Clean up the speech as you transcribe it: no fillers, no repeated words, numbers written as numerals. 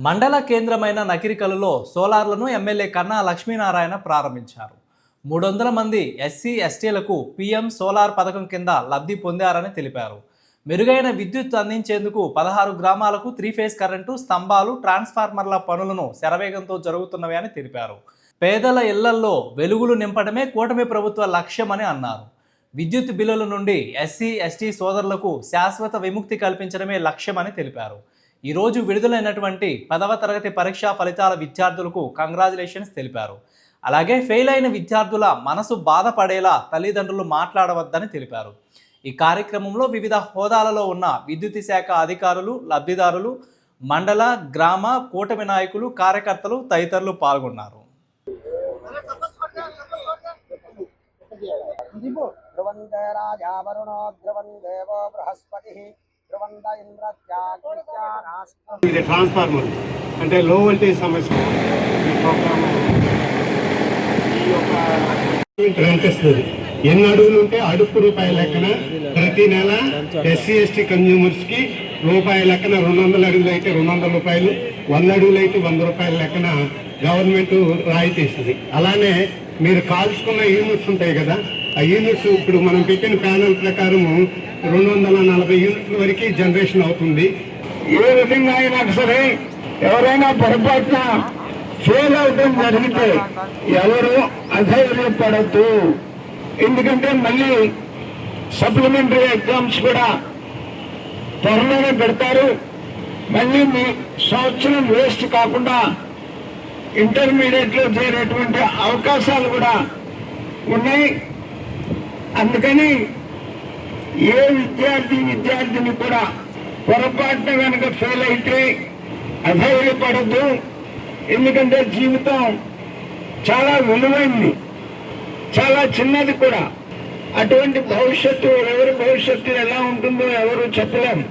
మండల కేంద్రమైన నకిరికలులో సోలార్లను ఎమ్మెల్యే కన్నా లక్ష్మీనారాయణ ప్రారంభించారు. 300 మంది ఎస్సీ ఎస్టీలకు పీఎం సోలార్ పథకం కింద లబ్ధి పొందారని తెలిపారు. మెరుగైన విద్యుత్ అందించేందుకు 16 గ్రామాలకు 3 ఫేజ్ కరెంటు స్తంభాలు, ట్రాన్స్ఫార్మర్ల పనులను శరవేగంతో జరుగుతున్నవి అని తెలిపారు. పేదల ఇళ్లల్లో వెలుగులు నింపడమే కూటమి ప్రభుత్వ లక్ష్యమని అన్నారు. విద్యుత్ బిల్లుల నుండి ఎస్సీ ఎస్టీ సోదరులకు శాశ్వత విముక్తి కల్పించడమే లక్ష్యమని తెలిపారు. ఈరోజు విడుదలైనటువంటి 10వ తరగతి పరీక్షా ఫలితాల విద్యార్థులకు కంగ్రాచులేషన్స్ తెలిపారు. అలాగే ఫెయిల్ అయిన విద్యార్థుల మనసు బాధపడేలా తల్లిదండ్రులు మాట్లాడవద్దని తెలిపారు. ఈ కార్యక్రమంలో వివిధ హోదాలలో ఉన్న విద్యుత్ శాఖ అధికారులు, లబ్ధిదారులు, మండల, గ్రామ, కూటమి నాయకులు, కార్యకర్తలు తదితరులు పాల్గొన్నారు. ఇది ట్రాన్స్ఫార్మర్ అంటే లో వోల్టేజ్ సమస్య రెంట్ ఇస్తుంది. ఎన్ని అడుగులు ఉంటే అడుగు రూపాయల లెక్కన ప్రతి నెల ఎస్సీ ఎస్టీ కన్జ్యూమర్స్ కి రూపాయల లెక్కన 200 అడుగులు అయితే 200 రూపాయలు, 100 అడుగులు అయితే 100 రూపాయల లెక్కన గవర్నమెంట్ రాయితీ ఇస్తుంది. అలానే మీరు కాల్చుకున్న యూనిట్స్ ఉంటాయి కదా, ఆ యూనిట్స్ ఇప్పుడు మనం పెట్టిన ప్యానల్ ప్రకారం 240 యూనిట్ల వరకు జనరేషన్ అవుతుంది. ఏ విధంగా అయినా సరే ఎవరైనా పొరపాటున ఫెయిల్ అవడం జరిగితే ఎవరు అధైర్యపడద్దు. ఎందుకంటే మళ్ళీ సప్లిమెంటరీ ఎగ్జామ్స్ కూడా త్వరలోనే పెడతారు. మళ్ళీ మీ సంవత్సరం వేస్ట్ కాకుండా ఇంటర్మీడియట్లో చేరేటువంటి అవకాశాలు కూడా ఉన్నాయి. అందుకని ఏ విద్యార్థిని కూడా పొరపాటున కనుక ఫెయిల్ అయితే అధైర్యపడద్దు. ఎందుకంటే జీవితం చాలా విలువైంది, చాలా చిన్నది కూడా. అటువంటి భవిష్యత్తు, ఎవరి భవిష్యత్తు ఎలా ఉంటుందో ఎవరు చెప్పలేము.